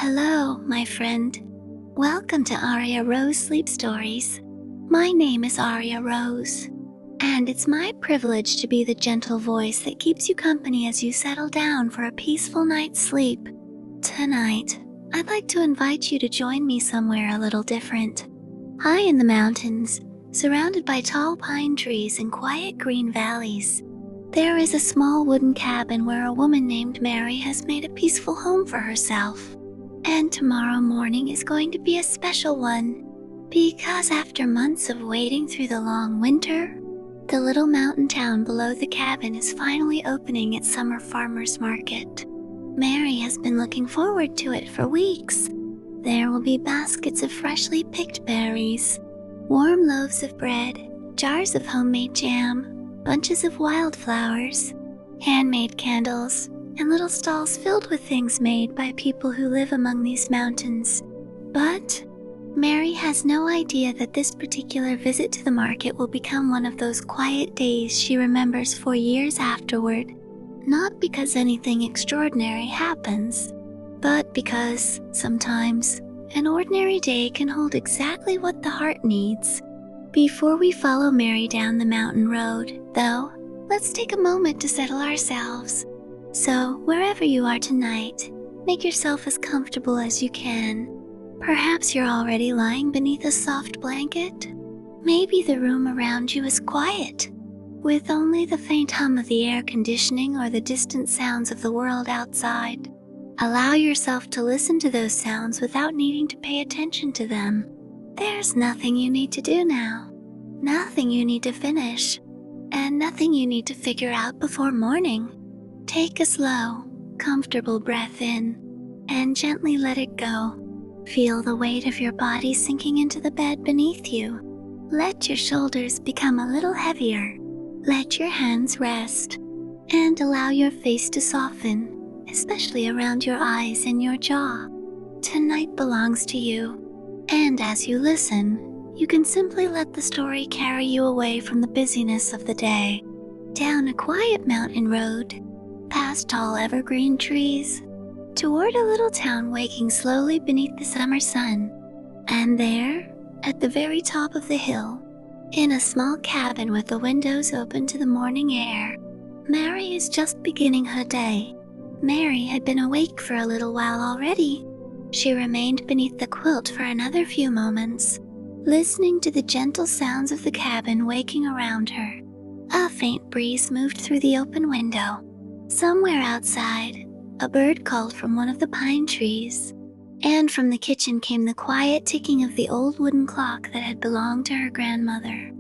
Hello, my friend. Welcome to Aria Rose Sleep Stories. My name is Aria Rose, and it's my privilege to be the gentle voice that keeps you company as you settle down for a peaceful night's sleep. Tonight, I'd like to invite you to join me somewhere a little different. High in the mountains, surrounded by tall pine trees and quiet green valleys, there is a small wooden cabin where a woman named Mary has made a peaceful home for herself. And tomorrow morning is going to be a special one, because after months of waiting through the long winter, the little mountain town below the cabin is finally opening its summer farmers market. Mary has been looking forward to it for weeks. There will be baskets of freshly picked berries, warm loaves of bread, jars of homemade jam, bunches of wildflowers, handmade candles, and little stalls filled with things made by people who live among these mountains. But Mary has no idea that this particular visit to the market will become one of those quiet days she remembers for years afterward, not because anything extraordinary happens, but because, sometimes, an ordinary day can hold exactly what the heart needs. Before we follow Mary down the mountain road, though, let's take a moment to settle ourselves. So, wherever you are tonight, make yourself as comfortable as you can. Perhaps you're already lying beneath a soft blanket. Maybe the room around you is quiet, with only the faint hum of the air conditioning or the distant sounds of the world outside. Allow yourself to listen to those sounds without needing to pay attention to them. There's nothing you need to do now, nothing you need to finish, and nothing you need to figure out before morning. Take a slow, comfortable breath in, and gently let it go. Feel the weight of your body sinking into the bed beneath you. Let your shoulders become a little heavier. Let your hands rest, and allow your face to soften, especially around your eyes and your jaw. Tonight belongs to you, and as you listen, you can simply let the story carry you away from the busyness of the day, down a quiet mountain road, past tall evergreen trees, toward a little town waking slowly beneath the summer sun. And there, at the very top of the hill, in a small cabin with the windows open to the morning air, Mary is just beginning her day. Mary had been awake for a little while already. She remained beneath the quilt for another few moments, listening to the gentle sounds of the cabin waking around her. A faint breeze moved through the open window. Somewhere outside, a bird called from one of the pine trees, and from the kitchen came the quiet ticking of the old wooden clock that had belonged to her grandmother.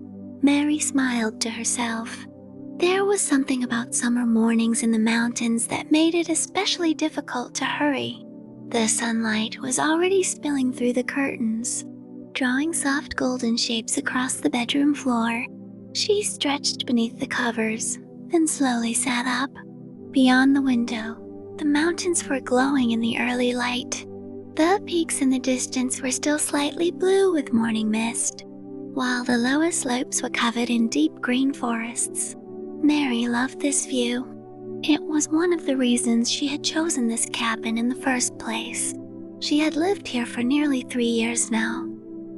Mary smiled to herself. There was something about summer mornings in the mountains that made it especially difficult to hurry. The sunlight was already spilling through the curtains, drawing soft golden shapes across the bedroom floor. She stretched beneath the covers, then slowly sat up. Beyond the window, the mountains were glowing in the early light. The peaks in the distance were still slightly blue with morning mist, while the lowest slopes were covered in deep green forests. Mary loved this view. It was one of the reasons she had chosen this cabin in the first place. She had lived here for nearly 3 years now,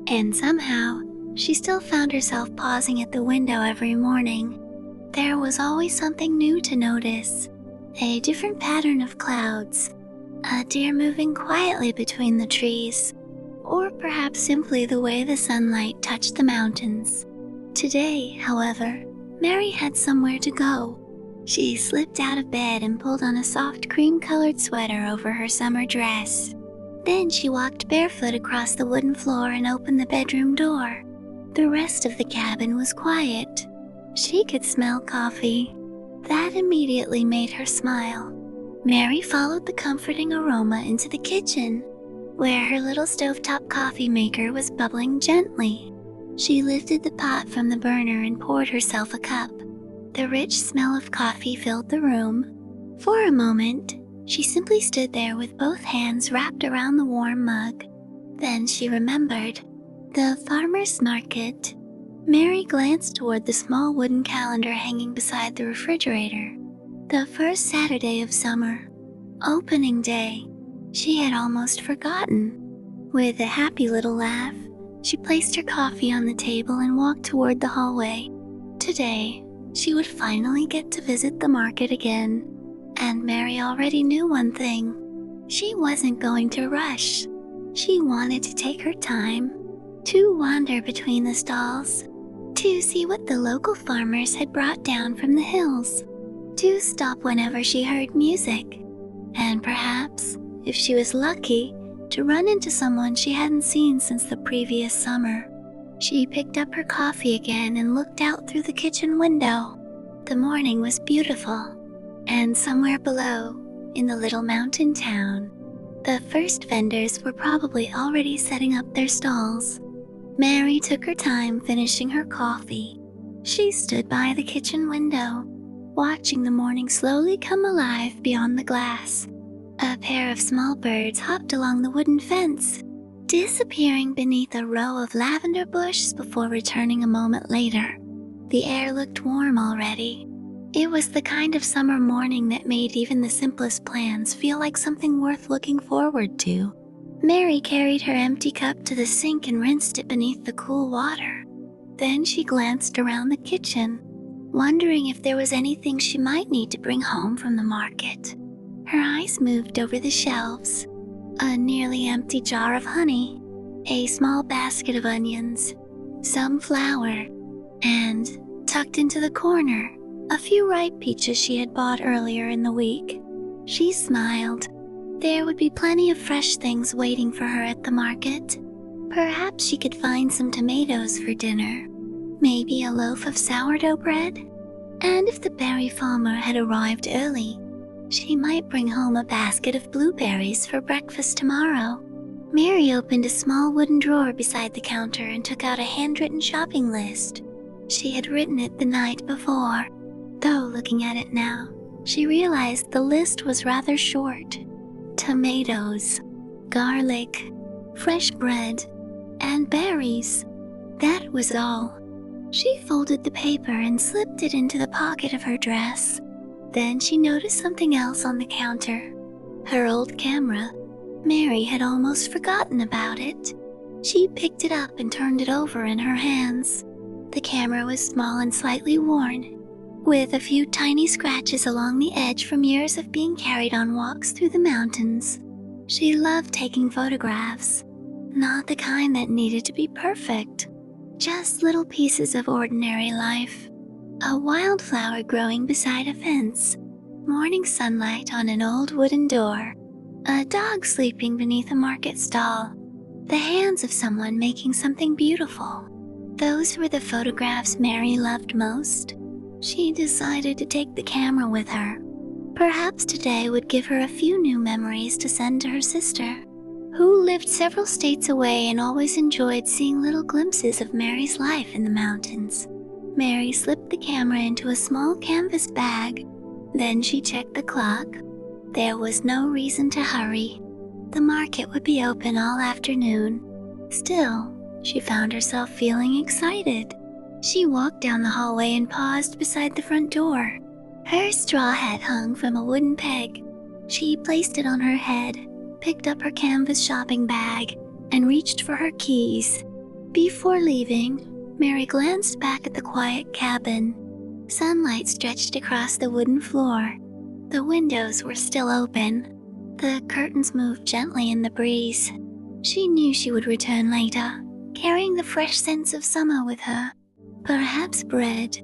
and somehow, she still found herself pausing at the window every morning. There was always something new to notice. A different pattern of clouds, a deer moving quietly between the trees, or perhaps simply the way the sunlight touched the mountains. Today, however, Mary had somewhere to go. She slipped out of bed and pulled on a soft cream-colored sweater over her summer dress. Then she walked barefoot across the wooden floor and opened the bedroom door. The rest of the cabin was quiet. She could smell coffee. That immediately made her smile. Mary followed the comforting aroma into the kitchen, where her little stovetop coffee maker was bubbling gently. She lifted the pot from the burner and poured herself a cup. The rich smell of coffee filled the room. For a moment, she simply stood there with both hands wrapped around the warm mug. Then she remembered. The farmer's market. Mary glanced toward the small wooden calendar hanging beside the refrigerator. The first Saturday of summer. Opening day. she had almost forgotten. With a happy little laugh, she placed her coffee on the table and walked toward the hallway. Today, she would finally get to visit the market again. And Mary already knew one thing. She wasn't going to rush. She wanted to take her time, to wander between the stalls, to see what the local farmers had brought down from the hills, to stop whenever she heard music, and perhaps, if she was lucky, to run into someone she hadn't seen since the previous summer. She picked up her coffee again and looked out through the kitchen window. The morning was beautiful, and somewhere below, in the little mountain town, the first vendors were probably already setting up their stalls. Mary took her time finishing her coffee. She stood by the kitchen window, watching the morning slowly come alive beyond the glass. A pair of small birds hopped along the wooden fence, disappearing beneath a row of lavender bushes before returning a moment later. The air looked warm already. It was the kind of summer morning that made even the simplest plans feel like something worth looking forward to. Mary carried her empty cup to the sink and rinsed it beneath the cool water. Then she glanced around the kitchen, wondering if there was anything she might need to bring home from the market. Her eyes moved over the shelves. A nearly empty jar of honey, a small basket of onions, some flour, and, tucked into the corner, a few ripe peaches she had bought earlier in the week. She smiled. There would be plenty of fresh things waiting for her at the market. Perhaps she could find some tomatoes for dinner, maybe a loaf of sourdough bread. And if the berry farmer had arrived early, she might bring home a basket of blueberries for breakfast tomorrow. Mary opened a small wooden drawer beside the counter and took out a handwritten shopping list. She had written it the night before, though looking at it now, she realized the list was rather short. Tomatoes, garlic, fresh bread, and berries. That was all. She folded the paper and slipped it into the pocket of her dress. Then she noticed something else on the counter. Her old camera. Mary had almost forgotten about it. She picked it up and turned it over in her hands. The camera was small and slightly worn, with a few tiny scratches along the edge from years of being carried on walks through the mountains. She loved taking photographs, not the kind that needed to be perfect, just little pieces of ordinary life. A wildflower growing beside a fence, morning sunlight on an old wooden door, a dog sleeping beneath a market stall, the hands of someone making something beautiful. Those were the photographs Mary loved most. She decided to take the camera with her. Perhaps today would give her a few new memories to send to her sister, who lived several states away and always enjoyed seeing little glimpses of Mary's life in the mountains. Mary slipped the camera into a small canvas bag. Then she checked the clock. There was no reason to hurry. The market would be open all afternoon. Still, she found herself feeling excited. She walked down the hallway and paused beside the front door. Her straw hat hung from a wooden peg. She placed it on her head, picked up her canvas shopping bag, and reached for her keys. Before leaving, Mary glanced back at the quiet cabin. Sunlight stretched across the wooden floor. The windows were still open. The curtains moved gently in the breeze. She knew she would return later, carrying the fresh scents of summer with her. Perhaps bread,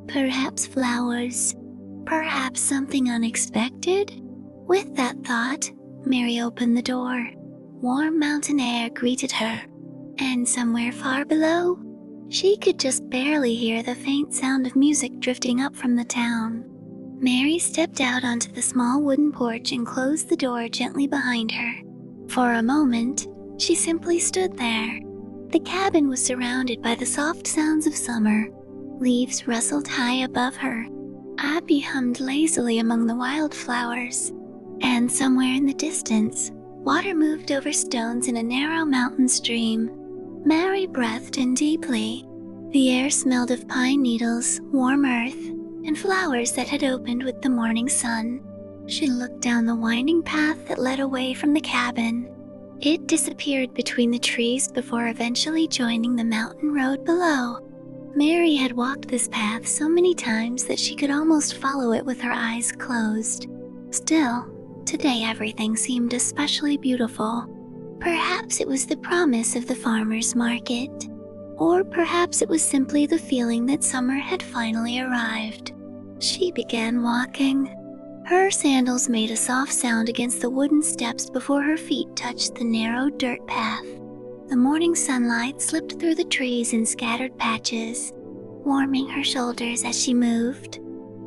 perhaps flowers, perhaps something unexpected. With that thought, Mary opened the door. Warm mountain air greeted her, and somewhere far below, she could just barely hear the faint sound of music drifting up from the town. Mary stepped out onto the small wooden porch and closed the door gently behind her. For a moment, she simply stood there. The cabin was surrounded by the soft sounds of summer. Leaves rustled high above her. Abby hummed lazily among the wildflowers. And somewhere in the distance, water moved over stones in a narrow mountain stream. Mary breathed in deeply. The air smelled of pine needles, warm earth, and flowers that had opened with the morning sun. She looked down the winding path that led away from the cabin. It disappeared between the trees before eventually joining the mountain road below. Mary had walked this path so many times that she could almost follow it with her eyes closed. Still, today everything seemed especially beautiful. Perhaps it was the promise of the farmer's market, or perhaps it was simply the feeling that summer had finally arrived. She began walking. Her sandals made a soft sound against the wooden steps before her feet touched the narrow dirt path. The morning sunlight slipped through the trees in scattered patches, warming her shoulders as she moved.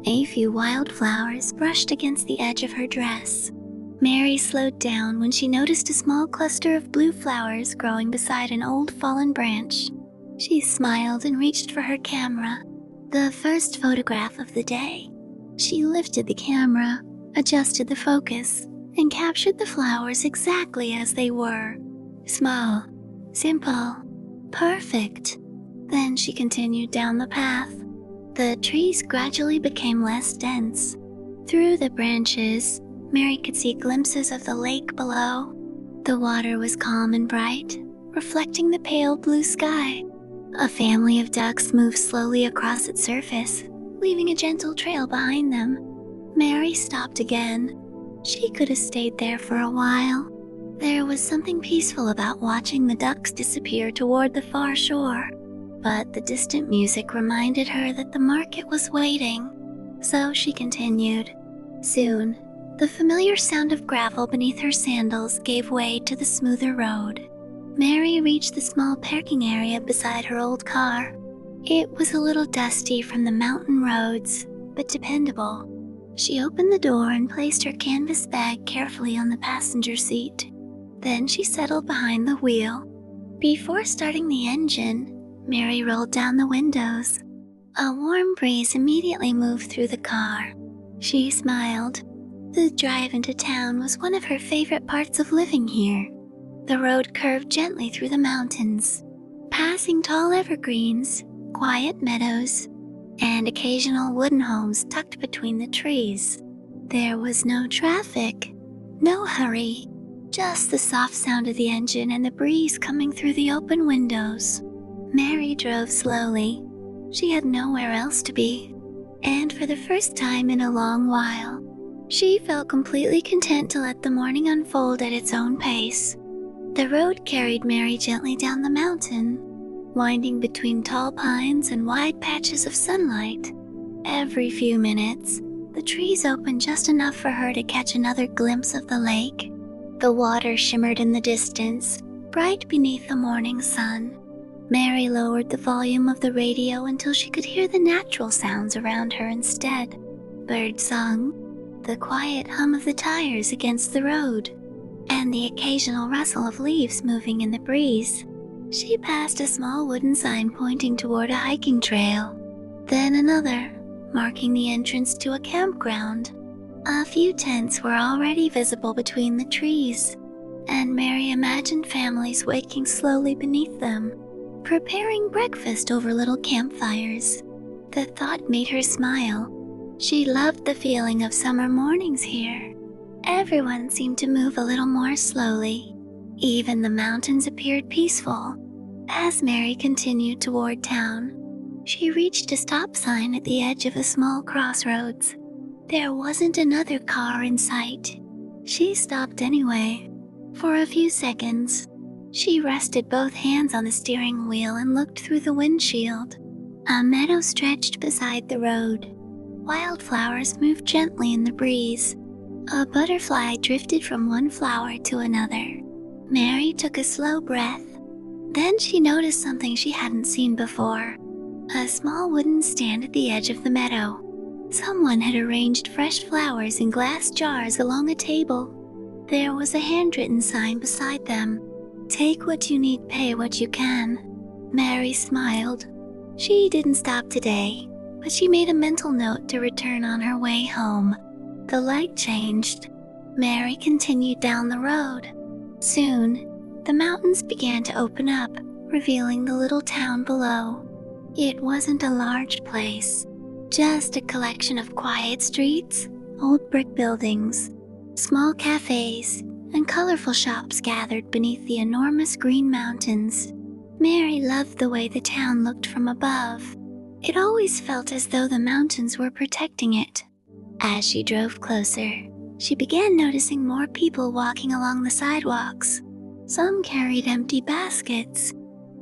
A few wildflowers brushed against the edge of her dress. Mary slowed down when she noticed a small cluster of blue flowers growing beside an old fallen branch. She smiled and reached for her camera, the first photograph of the day. She lifted the camera, adjusted the focus, and captured the flowers exactly as they were. Small, simple, perfect. Then she continued down the path. The trees gradually became less dense. Through the branches, Mary could see glimpses of the lake below. The water was calm and bright, reflecting the pale blue sky. A family of ducks moved slowly across its surface, leaving a gentle trail behind them. Mary stopped again. She could have stayed there for a while. There was something peaceful about watching the ducks disappear toward the far shore. But the distant music reminded her that the market was waiting. So she continued. Soon, the familiar sound of gravel beneath her sandals gave way to the smoother road. Mary reached the small parking area beside her old car. It was a little dusty from the mountain roads, but dependable. She opened the door and placed her canvas bag carefully on the passenger seat. Then she settled behind the wheel. Before starting the engine, Mary rolled down the windows. A warm breeze immediately moved through the car. She smiled. The drive into town was one of her favorite parts of living here. The road curved gently through the mountains, passing tall evergreens, quiet meadows, and occasional wooden homes tucked between the trees. There was no traffic, no hurry, just the soft sound of the engine and the breeze coming through the open windows. Mary drove slowly. She had nowhere else to be, and for the first time in a long while, she felt completely content to let the morning unfold at its own pace. The road carried Mary gently down the mountain, winding between tall pines and wide patches of sunlight. Every few minutes, the trees opened just enough for her to catch another glimpse of the lake. The water shimmered in the distance, bright beneath the morning sun. Mary lowered the volume of the radio until she could hear the natural sounds around her instead. Birdsong, the quiet hum of the tires against the road, and the occasional rustle of leaves moving in the breeze. She passed a small wooden sign pointing toward a hiking trail, then another, marking the entrance to a campground. A few tents were already visible between the trees, and Mary imagined families waking slowly beneath them, preparing breakfast over little campfires. The thought made her smile. She loved the feeling of summer mornings here. Everyone seemed to move a little more slowly. Even the mountains appeared peaceful. As Mary continued toward town, she reached a stop sign at the edge of a small crossroads. There wasn't another car in sight. She stopped anyway. For a few seconds, she rested both hands on the steering wheel and looked through the windshield. A meadow stretched beside the road. Wildflowers moved gently in the breeze. A butterfly drifted from one flower to another. Mary took a slow breath. Then she noticed something she hadn't seen before. A small wooden stand at the edge of the meadow. Someone had arranged fresh flowers in glass jars along a table. There was a handwritten sign beside them. Take what you need, pay what you can. Mary smiled. She didn't stop today, but she made a mental note to return on her way home. The light changed. Mary continued down the road. Soon, the mountains began to open up, revealing the little town below. It wasn't a large place, just a collection of quiet streets, Old brick buildings, small cafes, and colorful shops gathered beneath the enormous green mountains. Mary loved the way the town looked from above. It always felt as though the mountains were protecting it. As she drove closer, she began noticing more people walking along the sidewalks. Some carried empty baskets.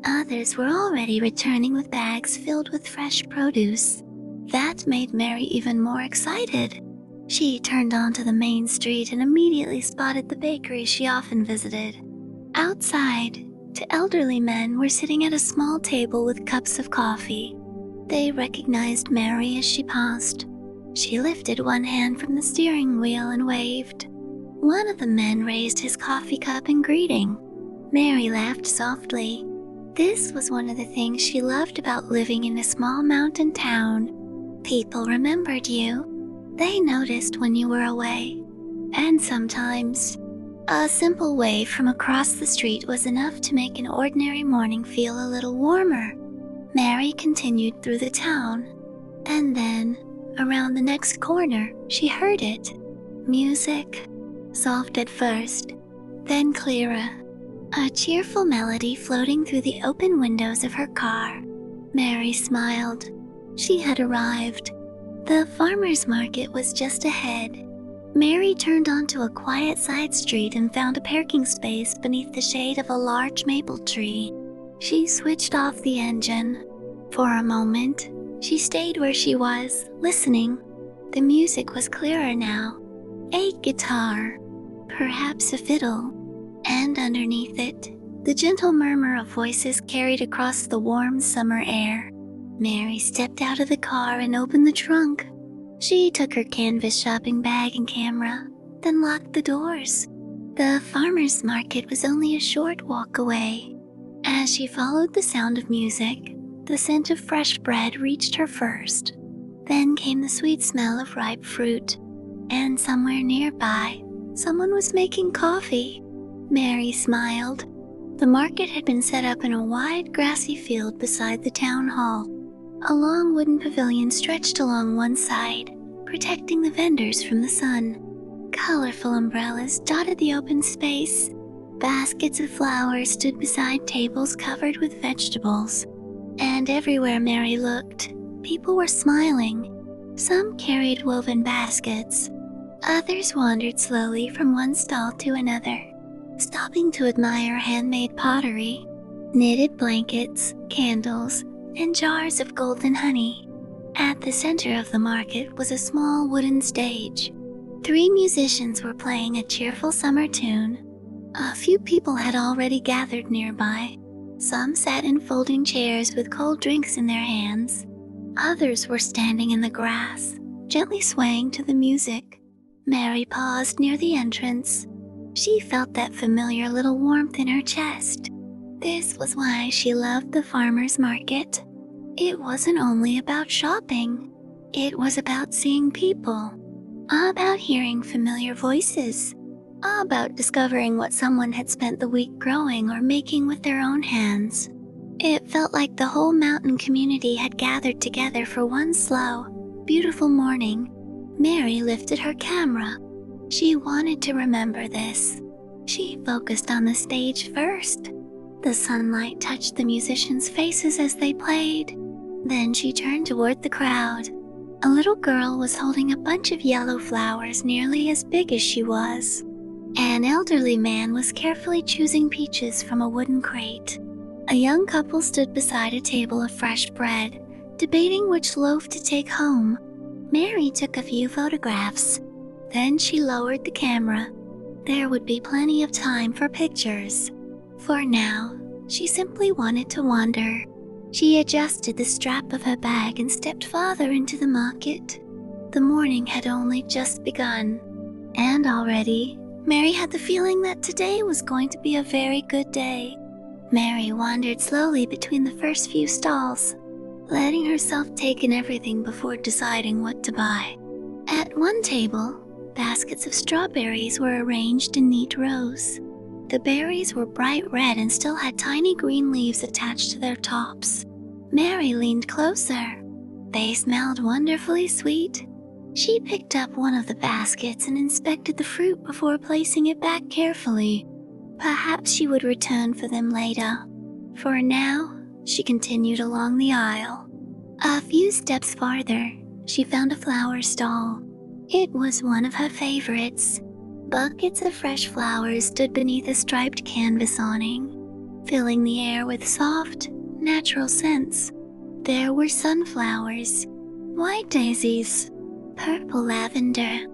Others were already returning with bags filled with fresh produce. That made Mary even more excited. She turned onto the main street and immediately spotted the bakery she often visited. Outside, two elderly men were sitting at a small table with cups of coffee. They recognized Mary as she passed. She lifted one hand from the steering wheel and waved. One of the men raised his coffee cup in greeting. Mary laughed softly. This was one of the things she loved about living in a small mountain town. People remembered you. They noticed when you were away. And sometimes, a simple wave from across the street was enough to make an ordinary morning feel a little warmer. Mary continued through the town. And then, around the next corner, she heard it. Music, soft at first, then clearer. A cheerful melody floating through the open windows of her car. Mary smiled. She had arrived. The farmer's market was just ahead. Mary turned onto a quiet side street and found a parking space beneath the shade of a large maple tree. She switched off the engine. For a moment, she stayed where she was, listening. The music was clearer now. A guitar, perhaps a fiddle, and underneath it, the gentle murmur of voices carried across the warm summer air. Mary stepped out of the car and opened the trunk. She took her canvas shopping bag and camera, then locked the doors. The farmer's market was only a short walk away. As she followed the sound of music, the scent of fresh bread reached her first. Then came the sweet smell of ripe fruit. And somewhere nearby, someone was making coffee. Mary smiled. The market had been set up in a wide grassy field beside the town hall. A long wooden pavilion stretched along one side, protecting the vendors from the sun. Colorful umbrellas dotted the open space. Baskets of flowers stood beside tables covered with vegetables. And everywhere Mary looked, people were smiling. Some carried woven baskets. Others wandered slowly from one stall to another, stopping to admire handmade pottery, knitted blankets, candles, and jars of golden honey. At the center of the market was a small wooden stage. 3 musicians were playing a cheerful summer tune. A few people had already gathered nearby. Some sat in folding chairs with cold drinks in their hands. Others were standing in the grass, gently swaying to the music. Mary paused near the entrance. She felt that familiar little warmth in her chest. This was why she loved the farmer's market. It wasn't only about shopping. It was about seeing people, about hearing familiar voices, about discovering what someone had spent the week growing or making with their own hands. It felt like the whole mountain community had gathered together for one slow, beautiful morning. Mary lifted her camera. She wanted to remember this. She focused on the stage first. The sunlight touched the musicians' faces as they played. Then she turned toward the crowd. A little girl was holding a bunch of yellow flowers nearly as big as she was. An elderly man was carefully choosing peaches from a wooden crate. A young couple stood beside a table of fresh bread, debating which loaf to take home. Mary took a few photographs. Then she lowered the camera. There would be plenty of time for pictures. For now, she simply wanted to wander. She adjusted the strap of her bag and stepped farther into the market. The morning had only just begun, and already, Mary had the feeling that today was going to be a very good day. Mary wandered slowly between the first few stalls, letting herself take in everything before deciding what to buy. At one table, baskets of strawberries were arranged in neat rows. The berries were bright red and still had tiny green leaves attached to their tops. Mary leaned closer. They smelled wonderfully sweet. She picked up one of the baskets and inspected the fruit before placing it back carefully. Perhaps she would return for them later. For now, she continued along the aisle. A few steps farther, she found a flower stall. It was one of her favorites. Buckets of fresh flowers stood beneath a striped canvas awning, filling the air with soft, natural scents. There were sunflowers, white daisies, purple lavender,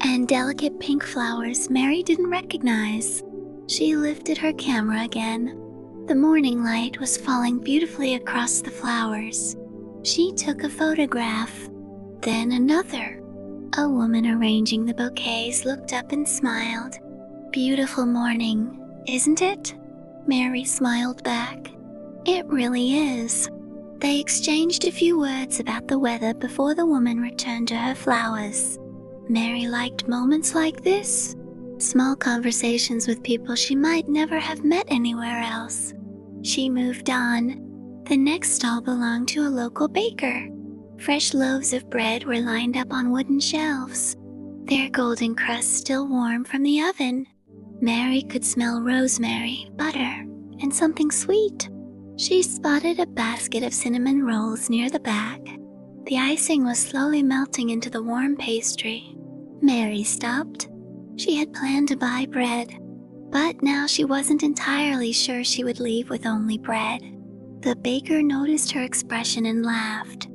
and delicate pink flowers Mary didn't recognize. She lifted her camera again. The morning light was falling beautifully across the flowers. She took a photograph, then another. A woman arranging the bouquets looked up and smiled. "Beautiful morning, isn't it?" Mary smiled back. "It really is." They exchanged a few words about the weather before the woman returned to her flowers. Mary liked moments like this, small conversations with people she might never have met anywhere else. She moved on. The next stall belonged to a local baker. Fresh loaves of bread were lined up on wooden shelves, their golden crusts still warm from the oven. Mary could smell rosemary, butter, and something sweet. She spotted a basket of cinnamon rolls near the back. The icing was slowly melting into the warm pastry. Mary stopped. She had planned to buy bread, but now she wasn't entirely sure she would leave with only bread. The baker noticed her expression and laughed.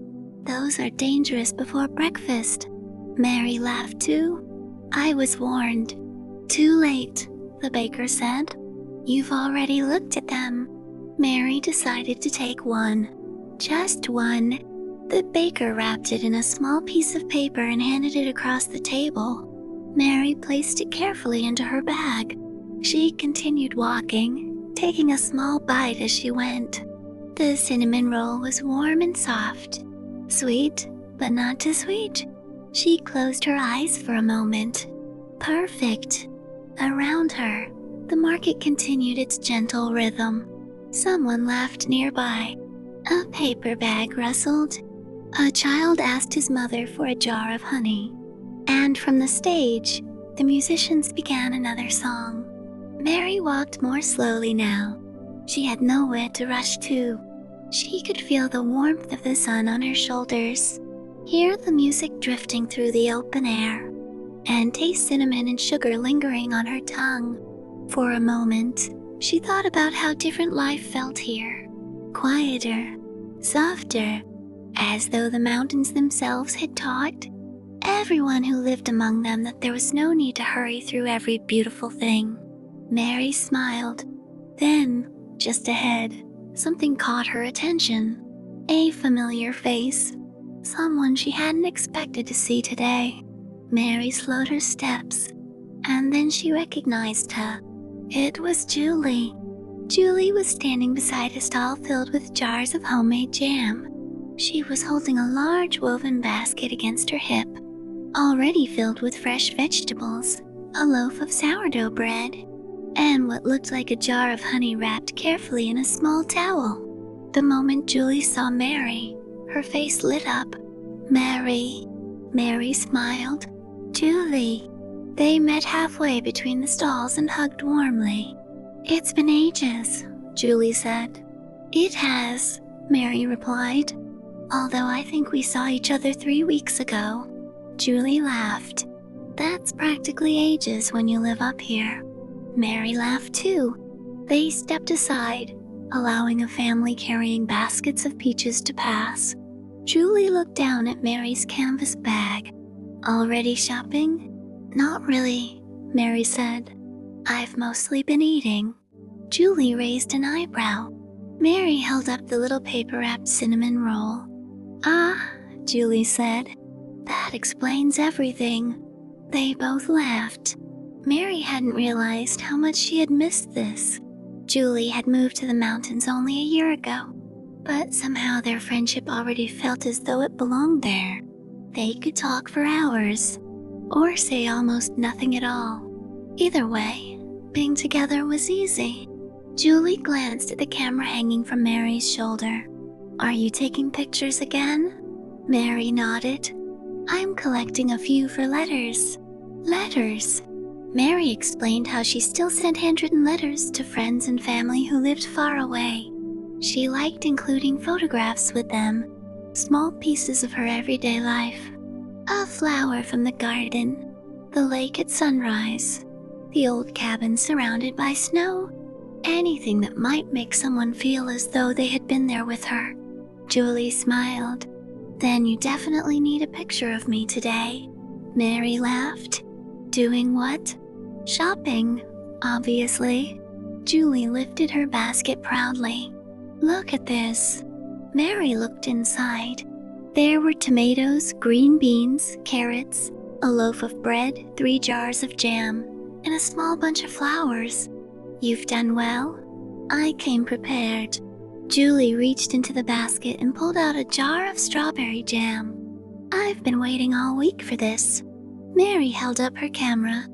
"Those are dangerous before breakfast." Mary laughed too. "I was warned." "Too late," the baker said. "You've already looked at them." Mary decided to take one. Just one. The baker wrapped it in a small piece of paper and handed it across the table. Mary placed it carefully into her bag. She continued walking, taking a small bite as she went. The cinnamon roll was warm and soft. Sweet, but not too sweet. She closed her eyes for a moment. Perfect. Around her, the market continued its gentle rhythm. Someone laughed nearby. A paper bag rustled. A child asked his mother for a jar of honey. And from the stage, the musicians began another song. Mary walked more slowly now. She had nowhere to rush to. She could feel the warmth of the sun on her shoulders, hear the music drifting through the open air, and taste cinnamon and sugar lingering on her tongue. For a moment, she thought about how different life felt here. Quieter, softer, as though the mountains themselves had taught everyone who lived among them that there was no need to hurry through every beautiful thing. Mary smiled. Then, just ahead, something caught her attention. A familiar face. Someone she hadn't expected to see today. Mary slowed her steps, and then she recognized her. It was Julie. Julie was standing beside a stall filled with jars of homemade jam. She was holding a large woven basket against her hip, already filled with fresh vegetables, a loaf of sourdough bread, and what looked like a jar of honey wrapped carefully in a small towel. The moment Julie saw Mary, her face lit up. "Mary." Mary smiled. "Julie." They met halfway between the stalls and hugged warmly. "It's been ages," Julie said. "It has," Mary replied. "Although I think we saw each other 3 weeks ago." Julie laughed. "That's practically ages when you live up here." Mary laughed too. They stepped aside, allowing a family carrying baskets of peaches to pass. Julie looked down at Mary's canvas bag. "Already shopping?" "Not really," Mary said. "I've mostly been eating." Julie raised an eyebrow. Mary held up the little paper-wrapped cinnamon roll. "Ah," Julie said. "That explains everything." They both laughed. Mary hadn't realized how much she had missed this. Julie had moved to the mountains only a year ago, but somehow their friendship already felt as though it belonged there. They could talk for hours, or say almost nothing at all. Either way, being together was easy. Julie glanced at the camera hanging from Mary's shoulder. "Are you taking pictures again?" Mary nodded. I'm collecting a few for letters. Letters? Mary explained how she still sent handwritten letters to friends and family who lived far away. She liked including photographs with them, small pieces of her everyday life. A flower from the garden, the lake at sunrise, the old cabin surrounded by snow, anything that might make someone feel as though they had been there with her. Julie smiled. Then you definitely need a picture of me today. Mary laughed. Doing what? Shopping, obviously. Julie lifted her basket proudly. Look at this. Mary looked inside. There were tomatoes, green beans, carrots, a loaf of bread, 3 jars of jam, and a small bunch of flowers. You've done well. I came prepared. Julie reached into the basket and pulled out a jar of strawberry jam. I've been waiting all week for this. Mary held up her camera.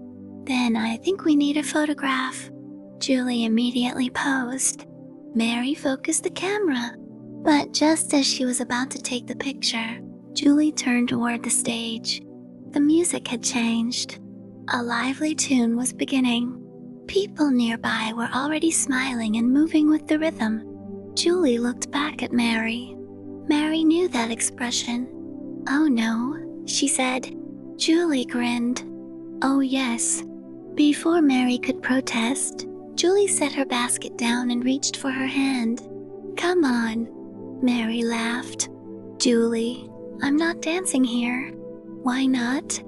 Then I think we need a photograph. Julie immediately posed. Mary focused the camera. But just as she was about to take the picture, Julie turned toward the stage. The music had changed. A lively tune was beginning. People nearby were already smiling and moving with the rhythm. Julie looked back at Mary. Mary knew that expression. Oh no, she said. Julie grinned. Oh yes. Before Mary could protest, Julie set her basket down and reached for her hand. Come on. Mary laughed. Julie, I'm not dancing here. Why not?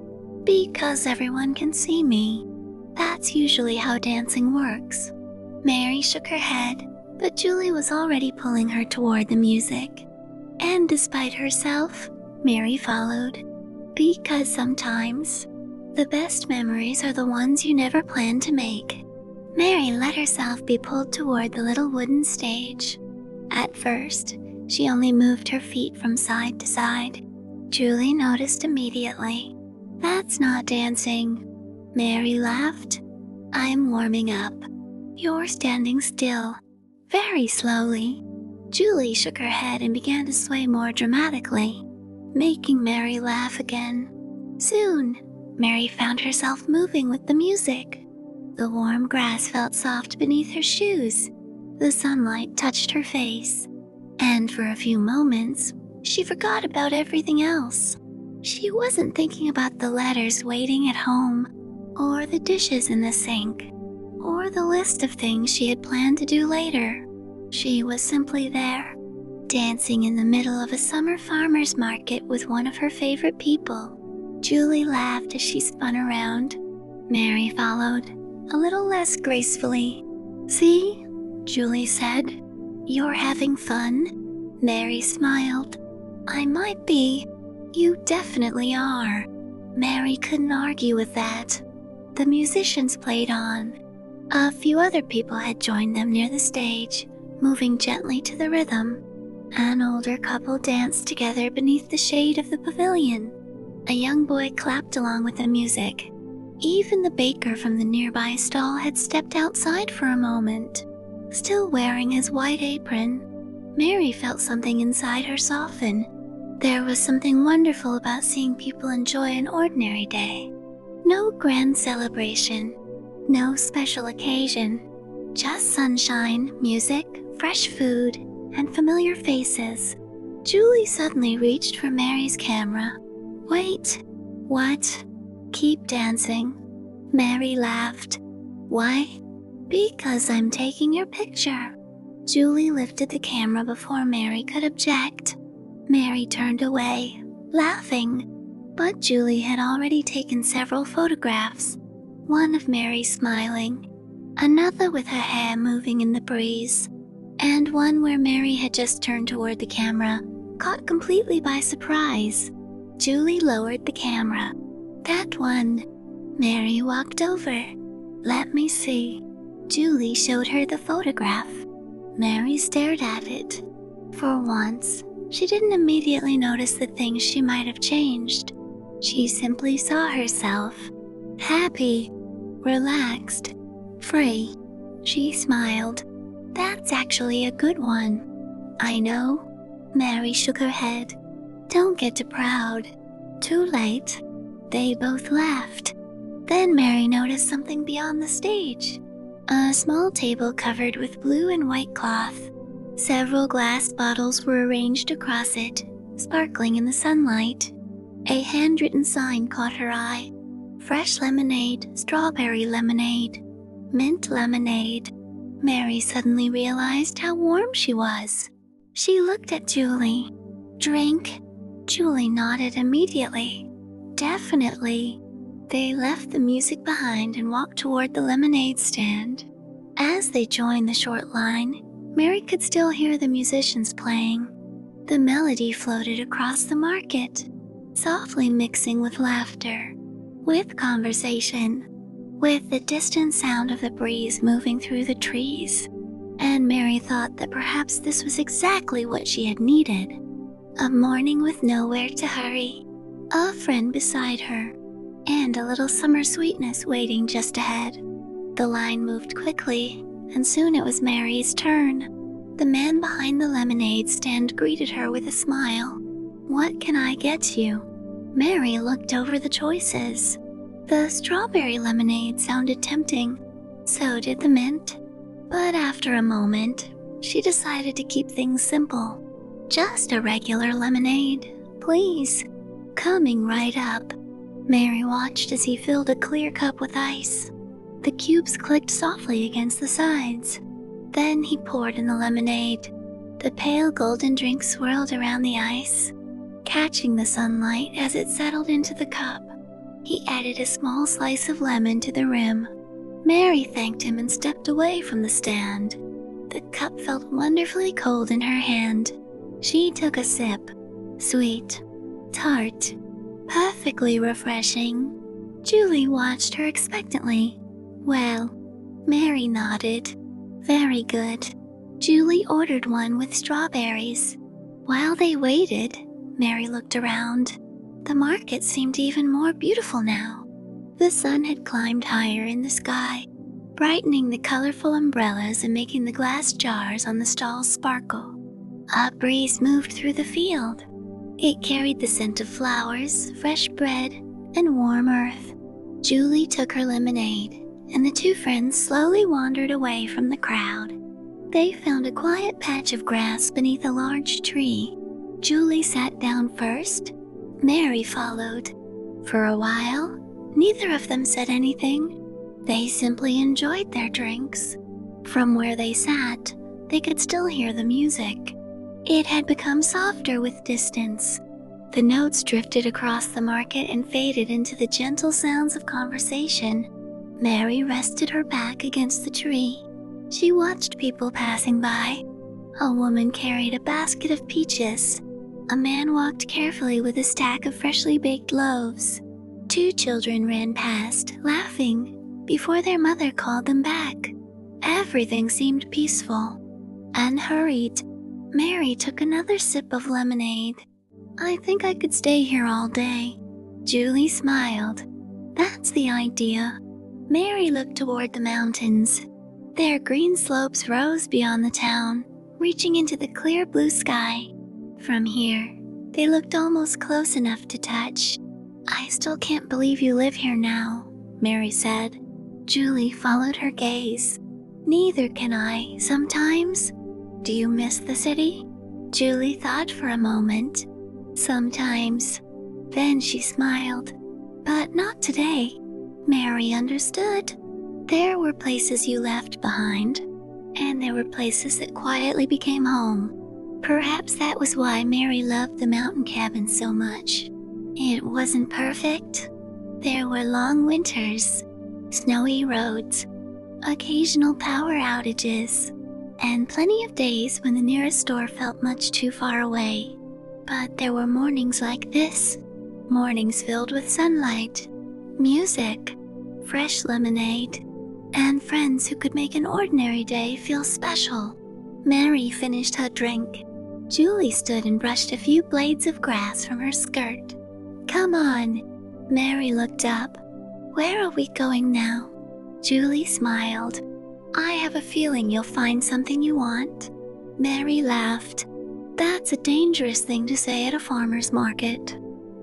Because everyone can see me. That's usually how dancing works. Mary shook her head, but Julie was already pulling her toward the music. And despite herself, Mary followed. Because sometimes, the best memories are the ones you never planned to make. Mary let herself be pulled toward the little wooden stage. At first, she only moved her feet from side to side. Julie noticed immediately. That's not dancing. Mary laughed. I'm warming up. You're standing still, very slowly. Julie shook her head and began to sway more dramatically, making Mary laugh again. Soon, Mary found herself moving with the music. The warm grass felt soft beneath her shoes. The sunlight touched her face. And for a few moments, she forgot about everything else. She wasn't thinking about the letters waiting at home, or the dishes in the sink, or the list of things she had planned to do later. She was simply there, dancing in the middle of a summer farmer's market with one of her favorite people. Julie laughed as she spun around. Mary followed, a little less gracefully. See? Julie said. You're having fun? Mary smiled. I might be. You definitely are. Mary couldn't argue with that. The musicians played on. A few other people had joined them near the stage, moving gently to the rhythm. An older couple danced together beneath the shade of the pavilion. A young boy clapped along with the music. Even the baker from the nearby stall had stepped outside for a moment, still wearing his white apron. Mary felt something inside her soften. There was something wonderful about seeing people enjoy an ordinary day. No grand celebration, no special occasion, just sunshine, music, fresh food, and familiar faces. Julie suddenly reached for Mary's camera. Wait, what? Keep dancing. Mary laughed. Why? Because I'm taking your picture. Julie lifted the camera before Mary could object. Mary turned away, laughing. But Julie had already taken several photographs. One of Mary smiling, another with her hair moving in the breeze, and one where Mary had just turned toward the camera, caught completely by surprise. Julie lowered the camera. That one. Mary walked over. Let me see. Julie showed her the photograph. Mary stared at it. For once, she didn't immediately notice the things she might have changed. She simply saw herself, happy, relaxed, free. She smiled. That's actually a good one. I know. Mary shook her head. Don't get too proud. Too late. They both left. Then Mary noticed something beyond the stage. A small table covered with blue and white cloth. Several glass bottles were arranged across it, sparkling in the sunlight. A handwritten sign caught her eye. Fresh lemonade, strawberry lemonade, mint lemonade. Mary suddenly realized how warm she was. She looked at Julie. Drink? Julie nodded immediately. Definitely. They left the music behind and walked toward the lemonade stand. As they joined the short line, Mary could still hear the musicians playing. The melody floated across the market, softly mixing with laughter, with conversation, with the distant sound of the breeze moving through the trees. And Mary thought that perhaps this was exactly what she had needed. A morning with nowhere to hurry, a friend beside her, and a little summer sweetness waiting just ahead. The line moved quickly, and soon it was Mary's turn. The man behind the lemonade stand greeted her with a smile. "What can I get you?" Mary looked over the choices. The strawberry lemonade sounded tempting. So did the mint. But after a moment, she decided to keep things simple. "Just a regular lemonade, please." Coming right up, Mary watched as he filled a clear cup with ice. The cubes clicked softly against the sides. Then he poured in the lemonade. The pale golden drink swirled around the ice, catching the sunlight as it settled into the cup. He added a small slice of lemon to the rim. Mary thanked him and stepped away from the stand. The cup felt wonderfully cold in her hand. She took a sip. Sweet, tart, perfectly refreshing. Julie watched her expectantly. "Well," Mary nodded. "Very good." Julie ordered one with strawberries. While they waited, Mary looked around. The market seemed even more beautiful now. The sun had climbed higher in the sky, brightening the colorful umbrellas and making the glass jars on the stalls sparkle. A breeze moved through the field. It carried the scent of flowers, fresh bread, and warm earth. Julie took her lemonade, and the two friends slowly wandered away from the crowd. They found a quiet patch of grass beneath a large tree. Julie sat down first. Mary followed. For a while, neither of them said anything. They simply enjoyed their drinks. From where they sat, they could still hear the music. It had become softer with distance. The notes drifted across the market and faded into the gentle sounds of conversation. Mary rested her back against the tree. She watched people passing by. A woman carried a basket of peaches. A man walked carefully with a stack of freshly baked loaves. Two children ran past, laughing, before their mother called them back. Everything seemed peaceful. Unhurried, Mary took another sip of lemonade. "I think I could stay here all day." Julie smiled. "That's the idea." Mary looked toward the mountains. Their green slopes rose beyond the town, reaching into the clear blue sky. From here, they looked almost close enough to touch. "I still can't believe you live here now," Mary said. Julie followed her gaze. "Neither can I, sometimes." "Do you miss the city?" Julie thought for a moment. "Sometimes." Then she smiled. "But not today." Mary understood. There were places you left behind, and there were places that quietly became home. Perhaps that was why Mary loved the mountain cabin so much. It wasn't perfect. There were long winters, snowy roads, occasional power outages, and plenty of days when the nearest store felt much too far away. But there were mornings like this, mornings filled with sunlight, music, fresh lemonade, and friends who could make an ordinary day feel special. Mary finished her drink. Julie stood and brushed a few blades of grass from her skirt. "Come on." Mary looked up. "Where are we going now?" Julie smiled. "I have a feeling you'll find something you want." Mary laughed. "That's a dangerous thing to say at a farmer's market."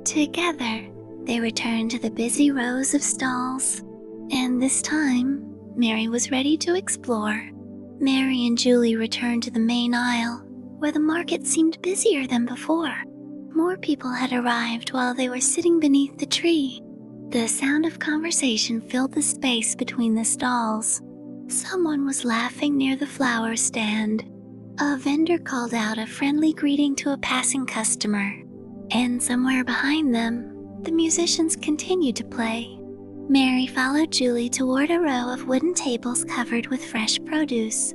Together, they returned to the busy rows of stalls, and this time, Mary was ready to explore. Mary and Julie returned to the main aisle, where the market seemed busier than before. More people had arrived while they were sitting beneath the tree. The sound of conversation filled the space between the stalls. Someone was laughing near the flower stand. A vendor called out a friendly greeting to a passing customer, and somewhere behind them, the musicians continued to play. Mary followed Julie toward a row of wooden tables covered with fresh produce.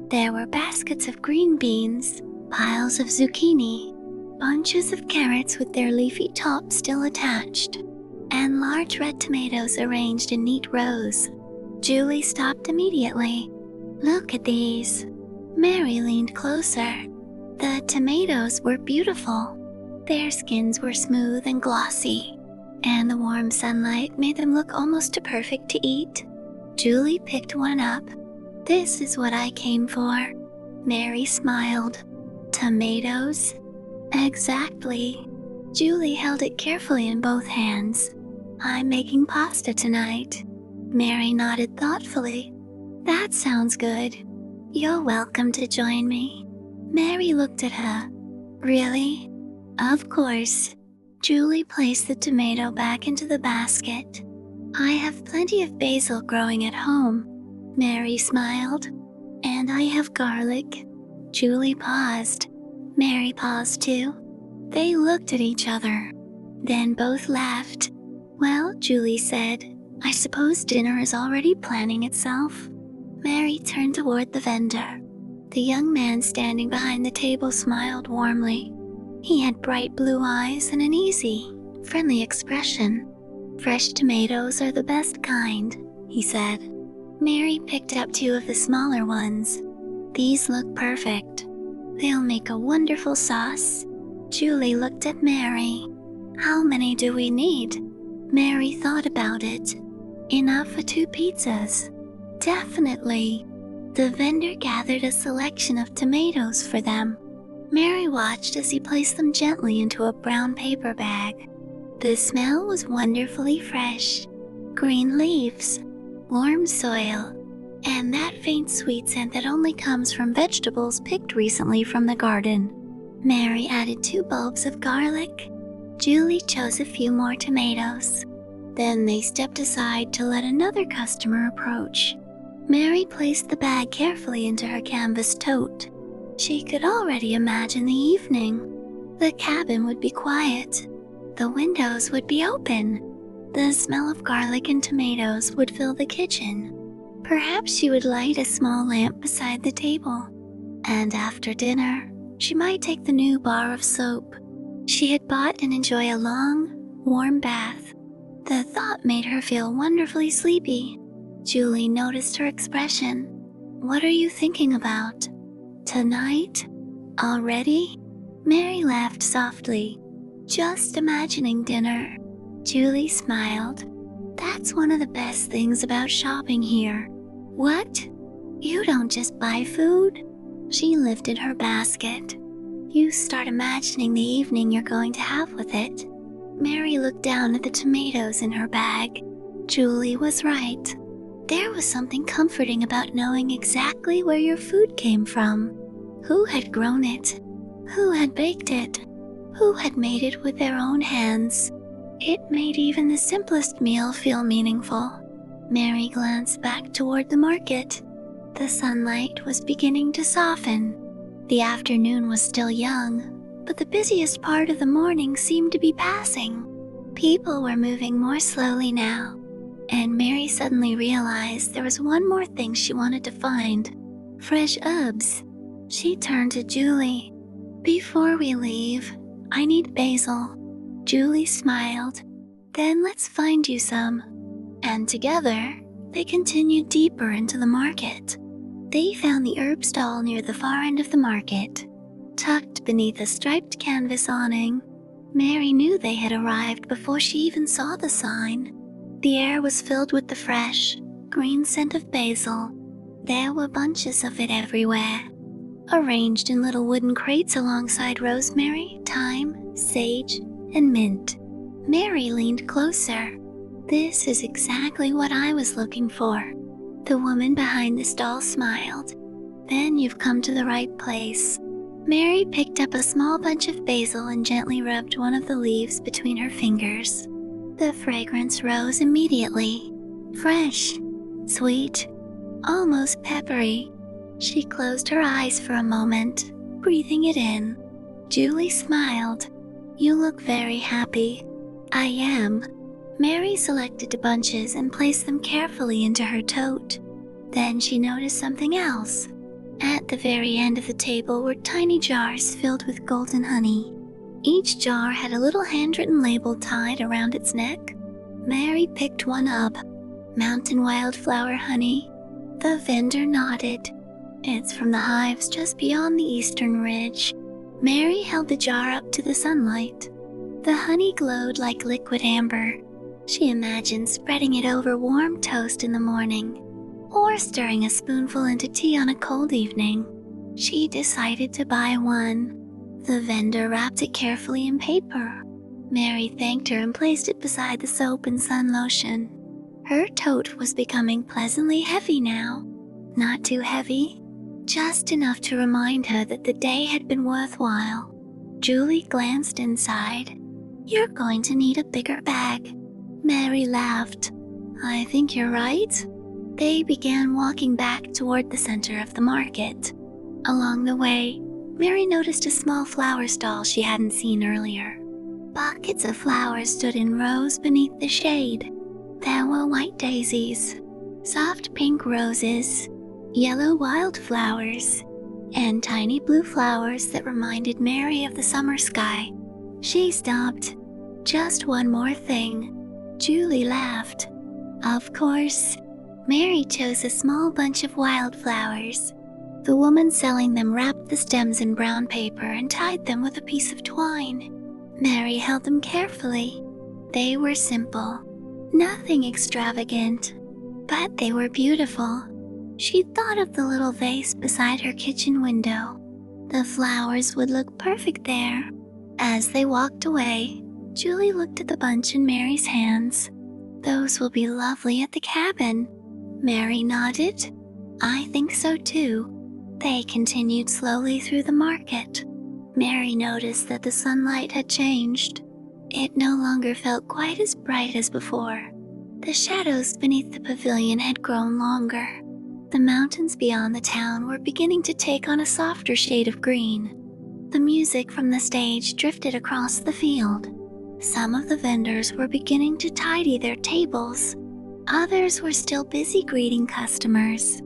There were baskets of green beans, piles of zucchini, bunches of carrots with their leafy tops still attached, and large red tomatoes arranged in neat rows. Julie stopped immediately. "Look at these." Mary leaned closer. The tomatoes were beautiful. Their skins were smooth and glossy, and the warm sunlight made them look almost too perfect to eat. Julie picked one up. "This is what I came for." Mary smiled. "Tomatoes?" "Exactly." Julie held it carefully in both hands. "I'm making pasta tonight." Mary nodded thoughtfully. "That sounds good. You're welcome to join me." Mary looked at her. "Really?" "Of course." Julie placed the tomato back into the basket. "I have plenty of basil growing at home." Mary smiled. "And I have garlic." Julie paused. Mary paused too. They looked at each other. Then both laughed. "Well," Julie said, "I suppose dinner is already planning itself." Mary turned toward the vendor. The young man standing behind the table smiled warmly. He had bright blue eyes and an easy, friendly expression. "Fresh tomatoes are the best kind," he said. Mary picked up two of the smaller ones. "These look perfect. They'll make a wonderful sauce." Julie looked at Mary. "How many do we need?" Mary thought about it. "Enough for 2 pizzas." "Definitely." The vendor gathered a selection of tomatoes for them. Mary watched as he placed them gently into a brown paper bag. The smell was wonderfully fresh. Green leaves, warm soil, and that faint sweet scent that only comes from vegetables picked recently from the garden. Mary added 2 bulbs of garlic. Julie chose a few more tomatoes. Then they stepped aside to let another customer approach. Mary placed the bag carefully into her canvas tote. She could already imagine the evening. The cabin would be quiet. The windows would be open. The smell of garlic and tomatoes would fill the kitchen. Perhaps she would light a small lamp beside the table. And after dinner, she might take the new bar of soap she had bought and enjoy a long, warm bath. The thought made her feel wonderfully sleepy. Julie noticed her expression. "What are you thinking about?" "Tonight? Already?" Mary laughed softly. "Just imagining dinner." Julie smiled. "That's one of the best things about shopping here." "What? You don't just buy food?" She lifted her basket. "You start imagining the evening you're going to have with it." Mary looked down at the tomatoes in her bag. Julie was right. There was something comforting about knowing exactly where your food came from. Who had grown it? Who had baked it? Who had made it with their own hands? It made even the simplest meal feel meaningful. Mary glanced back toward the market. The sunlight was beginning to soften. The afternoon was still young, but the busiest part of the morning seemed to be passing. People were moving more slowly now, and Mary suddenly realized there was one more thing she wanted to find: fresh herbs. She turned to Julie. "Before we leave, I need basil." Julie smiled. "Then let's find you some." And together, they continued deeper into the market. They found the herb stall near the far end of the market, tucked beneath a striped canvas awning. Mary knew they had arrived before she even saw the sign. The air was filled with the fresh, green scent of basil. There were bunches of it everywhere, arranged in little wooden crates alongside rosemary, thyme, sage, and mint. Mary leaned closer. "This is exactly what I was looking for." The woman behind the stall smiled. "Then you've come to the right place." Mary picked up a small bunch of basil and gently rubbed one of the leaves between her fingers. The fragrance rose immediately. Fresh, sweet, almost peppery. She closed her eyes for a moment, breathing it in. Julie smiled. "You look very happy." "I am." Mary selected the bunches and placed them carefully into her tote. Then she noticed something else. At the very end of the table were tiny jars filled with golden honey. Each jar had a little handwritten label tied around its neck. Mary picked one up. "Mountain wildflower honey." The vendor nodded. "It's from the hives just beyond the eastern ridge." Mary held the jar up to the sunlight. The honey glowed like liquid amber. She imagined spreading it over warm toast in the morning, or stirring a spoonful into tea on a cold evening. She decided to buy one. The vendor wrapped it carefully in paper. Mary thanked her and placed it beside the soap and sun lotion. Her tote was becoming pleasantly heavy now. Not too heavy, just enough to remind her that the day had been worthwhile. Julie glanced inside. "You're going to need a bigger bag." Mary laughed. "I think you're right." They began walking back toward the center of the market. Along the way, Mary noticed a small flower stall she hadn't seen earlier. Buckets of flowers stood in rows beneath the shade. There were white daisies, soft pink roses, yellow wildflowers, and tiny blue flowers that reminded Mary of the summer sky. She stopped. "Just one more thing." Julie laughed. "Of course." Mary chose a small bunch of wildflowers. The woman selling them wrapped the stems in brown paper and tied them with a piece of twine. Mary held them carefully. They were simple, nothing extravagant, but they were beautiful. She thought of the little vase beside her kitchen window. The flowers would look perfect there. As they walked away, Julie looked at the bunch in Mary's hands. "Those will be lovely at the cabin." Mary nodded. "I think so too." They continued slowly through the market. Mary noticed that the sunlight had changed. It no longer felt quite as bright as before. The shadows beneath the pavilion had grown longer. The mountains beyond the town were beginning to take on a softer shade of green. The music from the stage drifted across the field. Some of the vendors were beginning to tidy their tables. Others were still busy greeting customers.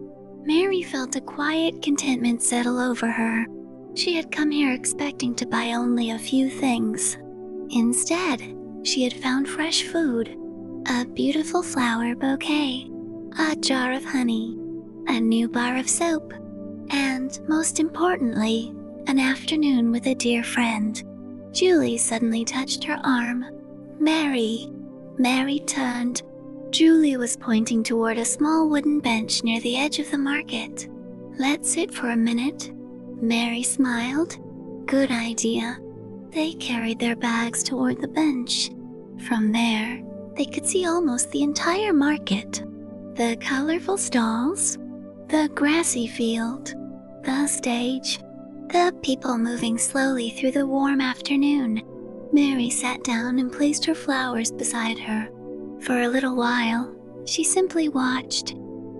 Mary felt a quiet contentment settle over her. She had come here expecting to buy only a few things. Instead, she had found fresh food, a beautiful flower bouquet, a jar of honey, a new bar of soap, and, most importantly, an afternoon with a dear friend. Julie suddenly touched her arm. "Mary." Mary turned. Julie was pointing toward a small wooden bench near the edge of the market. "Let's sit for a minute." Mary smiled. "Good idea." They carried their bags toward the bench. From there, they could see almost the entire market. The colorful stalls, the grassy field, the stage, the people moving slowly through the warm afternoon. Mary sat down and placed her flowers beside her. For a little while, she simply watched,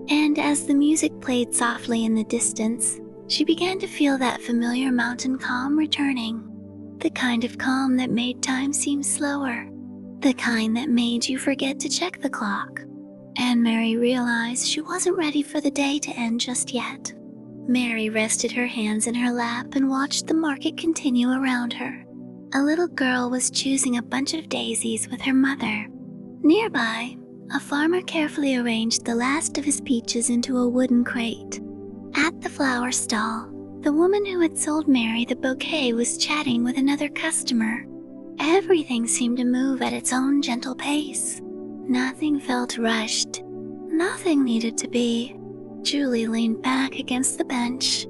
and as the music played softly in the distance, she began to feel that familiar mountain calm returning. The kind of calm that made time seem slower, the kind that made you forget to check the clock. And Mary realized she wasn't ready for the day to end just yet. Mary rested her hands in her lap and watched the market continue around her. A little girl was choosing a bunch of daisies with her mother. Nearby, a farmer carefully arranged the last of his peaches into a wooden crate. At the flower stall, the woman who had sold Mary the bouquet was chatting with another customer. Everything seemed to move at its own gentle pace. Nothing felt rushed. Nothing needed to be. Julie leaned back against the bench.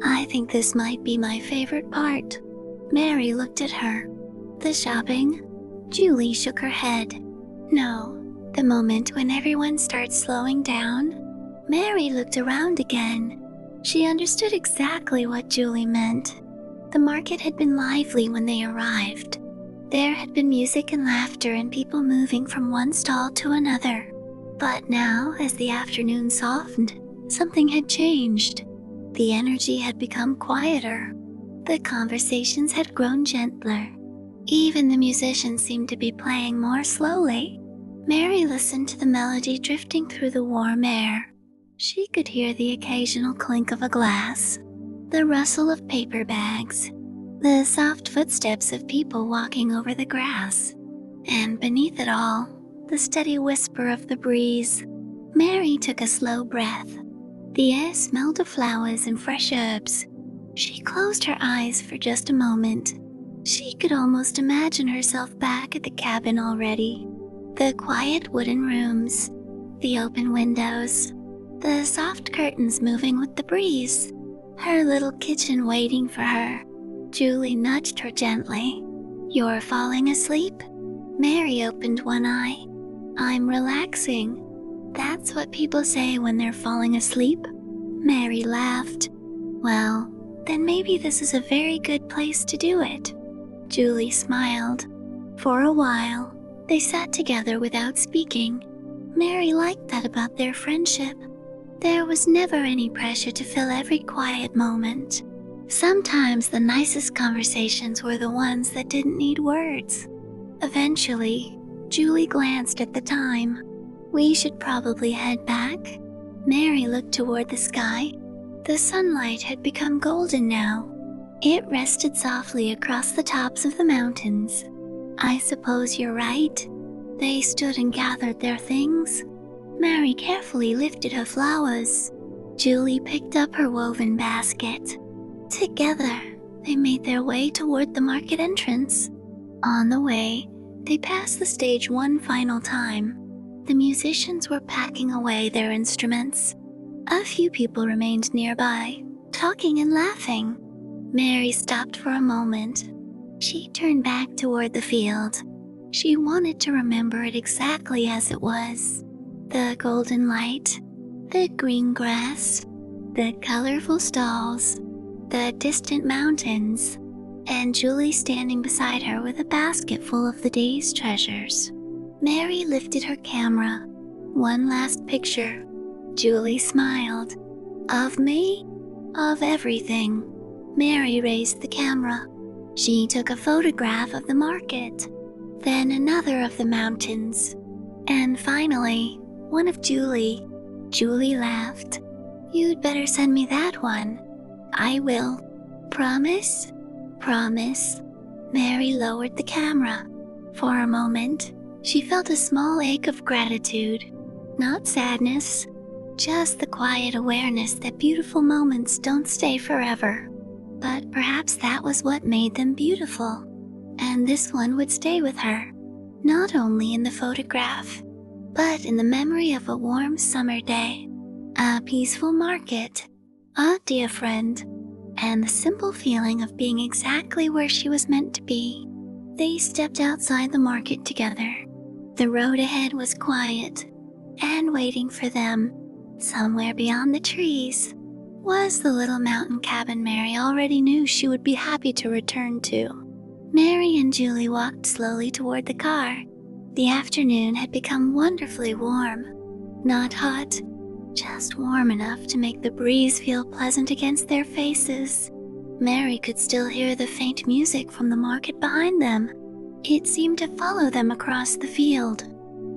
"I think this might be my favorite part." Mary looked at her. "The shopping?" Julie shook her head. No, the moment when everyone starts slowing down. Mary looked around again. She understood exactly what Julie meant. The market had been lively when they arrived. There had been music and laughter and people moving from one stall to another. But now, as the afternoon softened, something had changed. The energy had become quieter. The conversations had grown gentler. Even the musicians seemed to be playing more slowly. Mary listened to the melody drifting through the warm air. She could hear the occasional clink of a glass, the rustle of paper bags, the soft footsteps of people walking over the grass, and beneath it all, the steady whisper of the breeze. Mary took a slow breath. The air smelled of flowers and fresh herbs. She closed her eyes for just a moment. She could almost imagine herself back at the cabin already. The quiet wooden rooms, the open windows, the soft curtains moving with the breeze, her little kitchen waiting for her. Julie nudged her gently. "You're falling asleep?" Mary opened one eye. "I'm relaxing. That's what people say when they're falling asleep." Mary laughed. "Well, then maybe this is a very good place to do it." Julie smiled. For a while, they sat together without speaking. Mary liked that about their friendship. There was never any pressure to fill every quiet moment. Sometimes the nicest conversations were the ones that didn't need words. Eventually, Julie glanced at the time. "We should probably head back." Mary looked toward the sky. The sunlight had become golden now. It rested softly across the tops of the mountains. "I suppose you're right." They stood and gathered their things. Mary carefully lifted her flowers. Julie picked up her woven basket. Together, they made their way toward the market entrance. On the way, they passed the stage one final time. The musicians were packing away their instruments. A few people remained nearby, talking and laughing. Mary stopped for a moment. She turned back toward the field. She wanted to remember it exactly as it was. The golden light, the green grass, the colorful stalls, the distant mountains, and Julie standing beside her with a basket full of the day's treasures. Mary lifted her camera. One last picture. Julie smiled. "Of me? Of everything." Mary raised the camera. She took a photograph of the market, then another of the mountains, and finally, one of Julie. Julie laughed. "You'd better send me that one." "I will." "Promise?" "Promise." Mary lowered the camera. For a moment, she felt a small ache of gratitude. Not sadness, just the quiet awareness that beautiful moments don't stay forever. But perhaps that was what made them beautiful. And this one would stay with her, not only in the photograph, but in the memory of a warm summer day, a peaceful market, a dear friend, and the simple feeling of being exactly where she was meant to be. They stepped outside the market together. The road ahead was quiet, and waiting for them, somewhere beyond the trees, was the little mountain cabin Mary already knew she would be happy to return to. Mary and Julie walked slowly toward the car. The afternoon had become wonderfully warm. Not hot, just warm enough to make the breeze feel pleasant against their faces. Mary could still hear the faint music from the market behind them. It seemed to follow them across the field,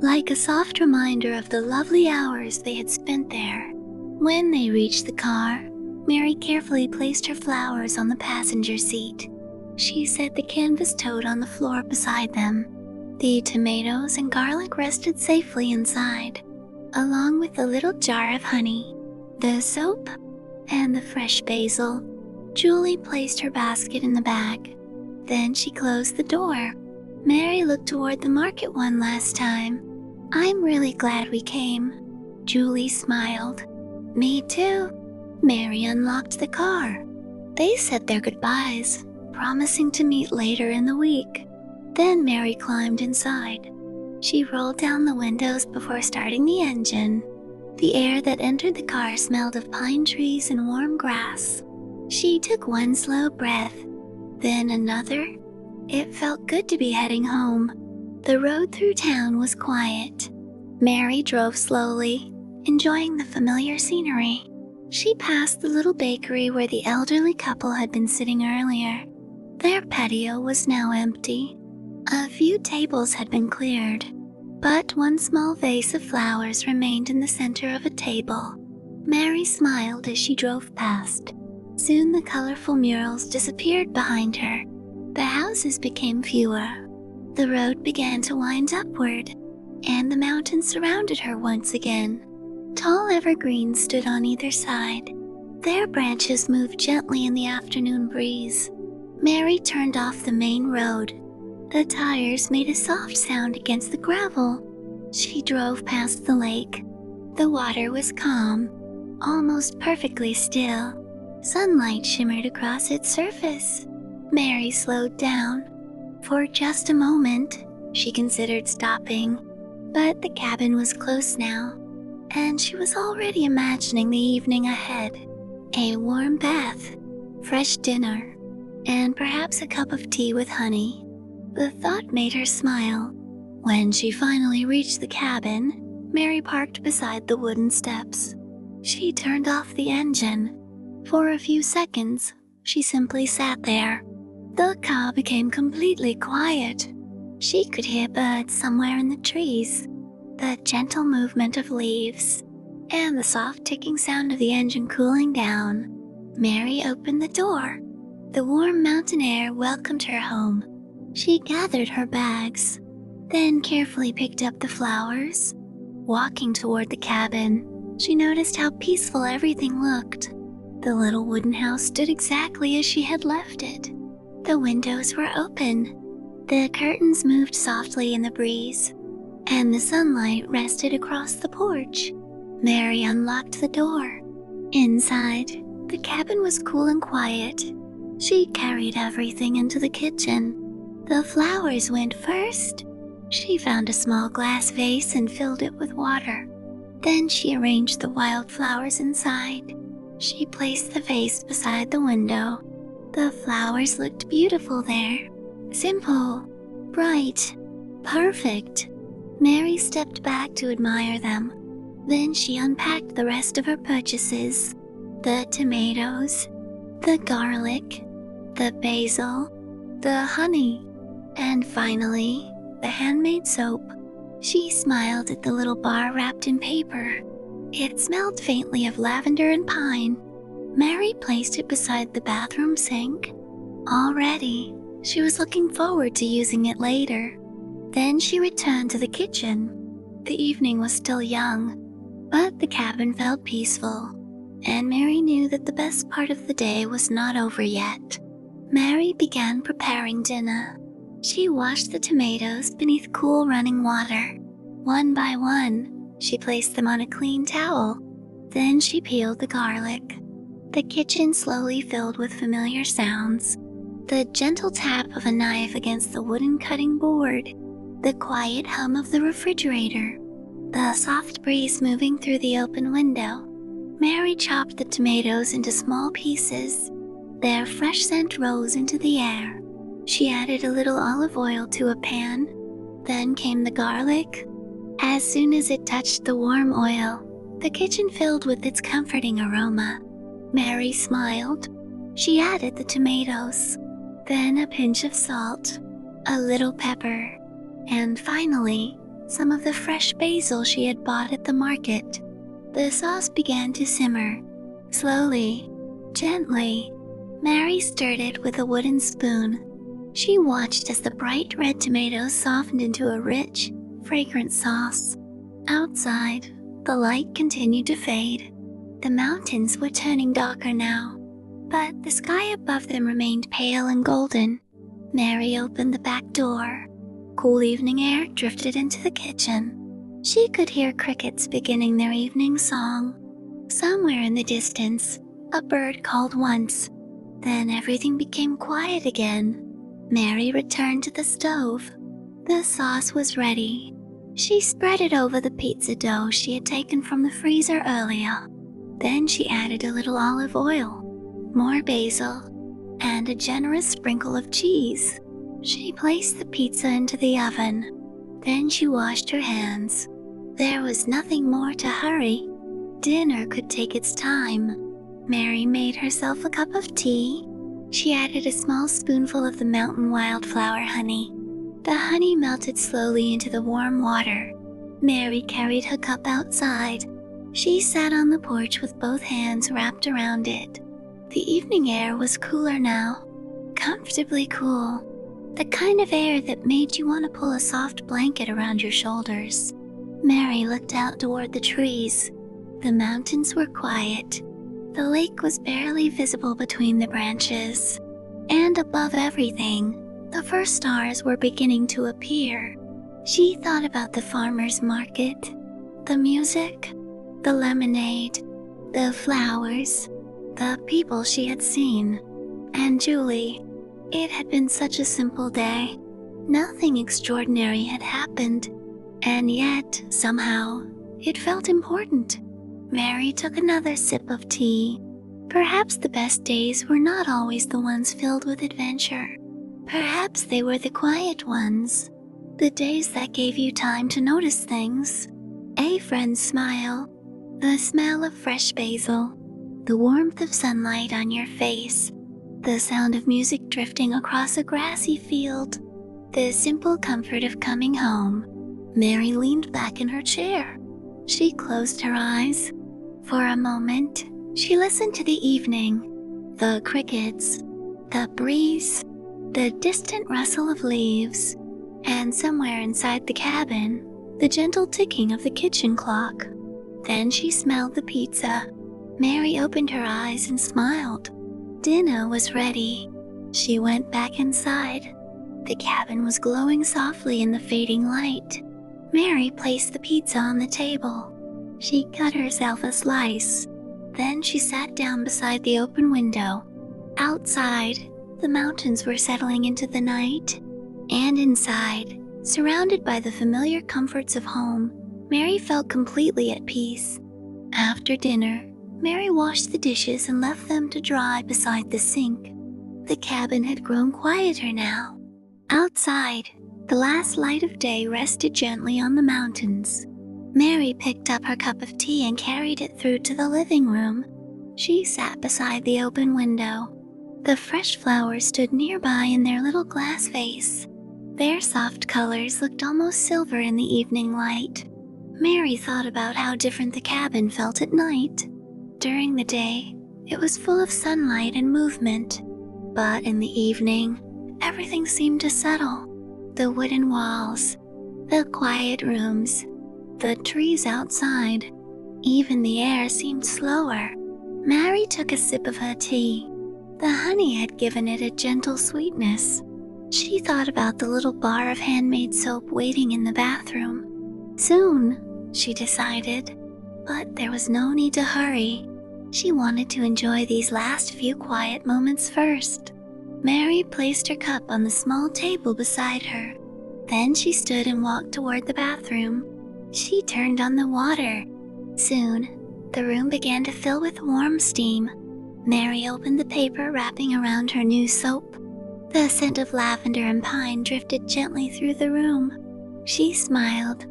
like a soft reminder of the lovely hours they had spent there. When they reached the car, Mary carefully placed her flowers on the passenger seat. She set the canvas tote on the floor beside them. The tomatoes and garlic rested safely inside, along with the little jar of honey, the soap, and the fresh basil. Julie placed her basket in the bag. Then she closed the door. Mary looked toward the market one last time. "I'm really glad we came." Julie smiled. "Me too." Mary unlocked the car. They said their goodbyes, promising to meet later in the week. Then Mary climbed inside. She rolled down the windows before starting the engine. The air that entered the car smelled of pine trees and warm grass. She took one slow breath, then another. It felt good to be heading home. The road through town was quiet. Mary drove slowly, enjoying the familiar scenery. She passed the little bakery where the elderly couple had been sitting earlier. Their patio was now empty. A few tables had been cleared, but one small vase of flowers remained in the center of a table. Mary smiled as she drove past. Soon the colorful murals disappeared behind her. The houses became fewer. The road began to wind upward, and the mountains surrounded her once again. Tall evergreens stood on either side. Their branches moved gently in the afternoon breeze. Mary turned off the main road. The tires made a soft sound against the gravel. She drove past the lake. The water was calm, almost perfectly still. Sunlight shimmered across its surface. Mary slowed down. For just a moment, she considered stopping, but the cabin was close now, and she was already imagining the evening ahead. A warm bath, fresh dinner, and perhaps a cup of tea with honey. The thought made her smile. When she finally reached the cabin, Mary parked beside the wooden steps. She turned off the engine. For a few seconds, she simply sat there. The car became completely quiet. She could hear birds somewhere in the trees, the gentle movement of leaves, and the soft ticking sound of the engine cooling down. Mary opened the door. The warm mountain air welcomed her home. She gathered her bags, then carefully picked up the flowers. Walking toward the cabin, she noticed how peaceful everything looked. The little wooden house stood exactly as she had left it. The windows were open. The curtains moved softly in the breeze, and the sunlight rested across the porch. Mary unlocked the door. Inside, the cabin was cool and quiet. She carried everything into the kitchen. The flowers went first. She found a small glass vase and filled it with water. Then she arranged the wildflowers inside. She placed the vase beside the window. The flowers looked beautiful there. Simple, bright, perfect. Mary stepped back to admire them. Then she unpacked the rest of her purchases. The tomatoes, the garlic, the basil, the honey, and finally, the handmade soap. She smiled at the little bar wrapped in paper. It smelled faintly of lavender and pine. Mary placed it beside the bathroom sink. Already, she was looking forward to using it later. Then she returned to the kitchen. The evening was still young, but the cabin felt peaceful, and Mary knew that the best part of the day was not over yet. Mary began preparing dinner. She washed the tomatoes beneath cool running water. One by one, she placed them on a clean towel. Then she peeled the garlic. The kitchen slowly filled with familiar sounds. The gentle tap of a knife against the wooden cutting board. The quiet hum of the refrigerator. The soft breeze moving through the open window. Mary chopped the tomatoes into small pieces. Their fresh scent rose into the air. She added a little olive oil to a pan. Then came the garlic. As soon as it touched the warm oil, the kitchen filled with its comforting aroma. Mary smiled. She added the tomatoes, then a pinch of salt, a little pepper, and finally, some of the fresh basil she had bought at the market. The sauce began to simmer. Slowly, gently, Mary stirred it with a wooden spoon. She watched as the bright red tomatoes softened into a rich, fragrant sauce. Outside, the light continued to fade. The mountains were turning darker now, but the sky above them remained pale and golden. Mary opened the back door. Cool evening air drifted into the kitchen. She could hear crickets beginning their evening song. Somewhere in the distance, a bird called once. Then everything became quiet again. Mary returned to the stove. The sauce was ready. She spread it over the pizza dough she had taken from the freezer earlier. Then she added a little olive oil, more basil, and a generous sprinkle of cheese. She placed the pizza into the oven. Then she washed her hands. There was nothing more to hurry. Dinner could take its time. Mary made herself a cup of tea. She added a small spoonful of the mountain wildflower honey. The honey melted slowly into the warm water. Mary carried her cup outside. She sat on the porch with both hands wrapped around it. The evening air was cooler now, comfortably cool, the kind of air that made you want to pull a soft blanket around your shoulders. Mary looked out toward the trees. The mountains were quiet. The lake was barely visible between the branches. And above everything, the first stars were beginning to appear. She thought about the farmer's market, the music, the lemonade, the flowers, the people she had seen, and Julie. It had been such a simple day. Nothing extraordinary had happened, and yet, somehow, it felt important. Mary took another sip of tea. Perhaps the best days were not always the ones filled with adventure. Perhaps they were the quiet ones, the days that gave you time to notice things. A friend's smile, the smell of fresh basil, the warmth of sunlight on your face, the sound of music drifting across a grassy field, the simple comfort of coming home. Mary leaned back in her chair. She closed her eyes. For a moment, she listened to the evening, the crickets, the breeze, the distant rustle of leaves, and somewhere inside the cabin, the gentle ticking of the kitchen clock. Then she smelled the pizza. Mary opened her eyes and smiled. Dinner was ready. She went back inside. The cabin was glowing softly in the fading light. Mary placed the pizza on the table. She cut herself a slice. Then she sat down beside the open window. Outside, the mountains were settling into the night. And inside, surrounded by the familiar comforts of home, Mary felt completely at peace. After dinner, Mary washed the dishes and left them to dry beside the sink. The cabin had grown quieter now. Outside, the last light of day rested gently on the mountains. Mary picked up her cup of tea and carried it through to the living room. She sat beside the open window. The fresh flowers stood nearby in their little glass vase. Their soft colors looked almost silver in the evening light. Mary thought about how different the cabin felt at night. During the day, it was full of sunlight and movement. But in the evening, everything seemed to settle. The wooden walls, the quiet rooms, the trees outside. Even the air seemed slower. Mary took a sip of her tea. The honey had given it a gentle sweetness. She thought about the little bar of handmade soap waiting in the bathroom. Soon, she decided, but there was no need to hurry. She wanted to enjoy these last few quiet moments first. Mary placed her cup on the small table beside her. Then she stood and walked toward the bathroom. She turned on the water. Soon, the room began to fill with warm steam. Mary opened the paper wrapping around her new soap. The scent of lavender and pine drifted gently through the room. She smiled.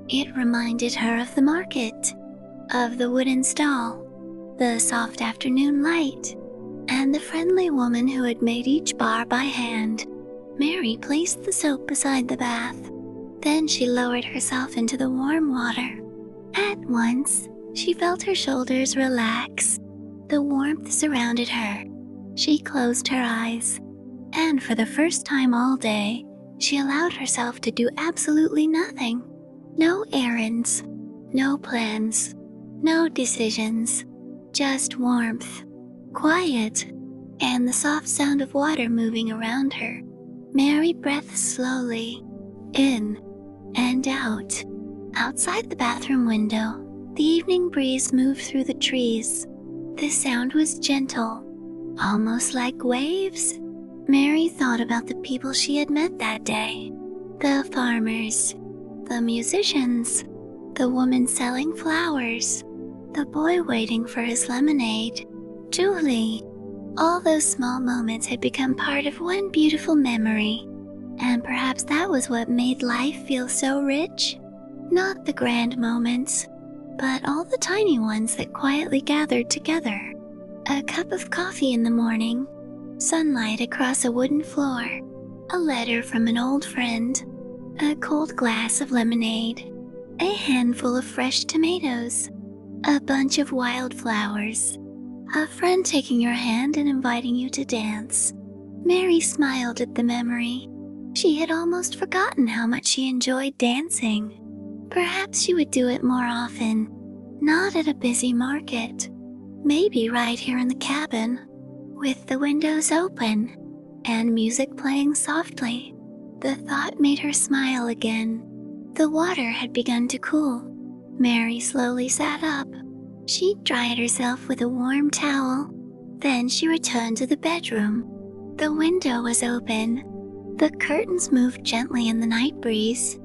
It reminded her of the market, of the wooden stall, the soft afternoon light, and the friendly woman who had made each bar by hand. Mary placed the soap beside the bath. Then she lowered herself into the warm water. At once, she felt her shoulders relax. The warmth surrounded her. She closed her eyes, and for the first time all day, she allowed herself to do absolutely nothing. No errands, no plans, no decisions, just warmth, quiet, and the soft sound of water moving around her. Mary breathed slowly, in and out. Outside the bathroom window, the evening breeze moved through the trees. The sound was gentle, almost like waves. Mary thought about the people she had met that day. The farmers, the musicians, the woman selling flowers, the boy waiting for his lemonade, Julie. All those small moments had become part of one beautiful memory, and perhaps that was what made life feel so rich. Not the grand moments, but all the tiny ones that quietly gathered together. A cup of coffee in the morning, sunlight across a wooden floor, a letter from an old friend, a cold glass of lemonade, a handful of fresh tomatoes, a bunch of wildflowers, a friend taking your hand and inviting you to dance. Mary smiled at the memory. She had almost forgotten how much she enjoyed dancing. Perhaps she would do it more often, not at a busy market. Maybe right here in the cabin, with the windows open and music playing softly. The thought made her smile again. The water had begun to cool. Mary slowly sat up. She dried herself with a warm towel. Then she returned to the bedroom. The window was open. The curtains moved gently in the night breeze.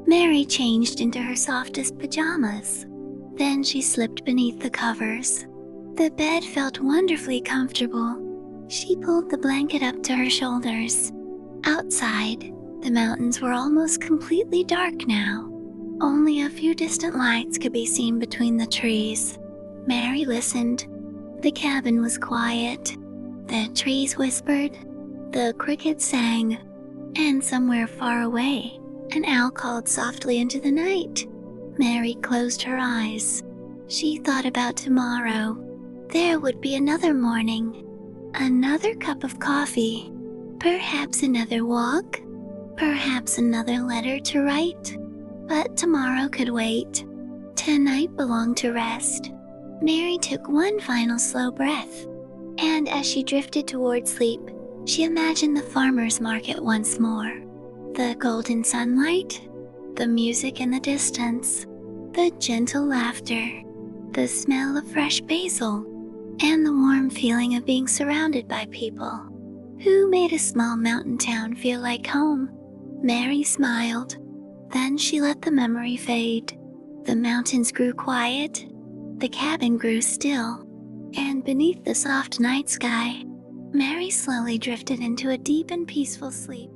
Mary changed into her softest pajamas. Then she slipped beneath the covers. The bed felt wonderfully comfortable. She pulled the blanket up to her shoulders. Outside, the mountains were almost completely dark now. Only a few distant lights could be seen between the trees. Mary listened. The cabin was quiet. The trees whispered. The crickets sang. And somewhere far away, an owl called softly into the night. Mary closed her eyes. She thought about tomorrow. There would be another morning, another cup of coffee, perhaps another walk, perhaps another letter to write. But tomorrow could wait. Tonight belonged to rest. Mary took one final slow breath, and as she drifted toward sleep, she imagined the farmer's market once more. The golden sunlight, the music in the distance, the gentle laughter, the smell of fresh basil, and the warm feeling of being surrounded by people who made a small mountain town feel like home. Mary smiled. Then she let the memory fade. The mountains grew quiet, the cabin grew still, and beneath the soft night sky, Mary slowly drifted into a deep and peaceful sleep.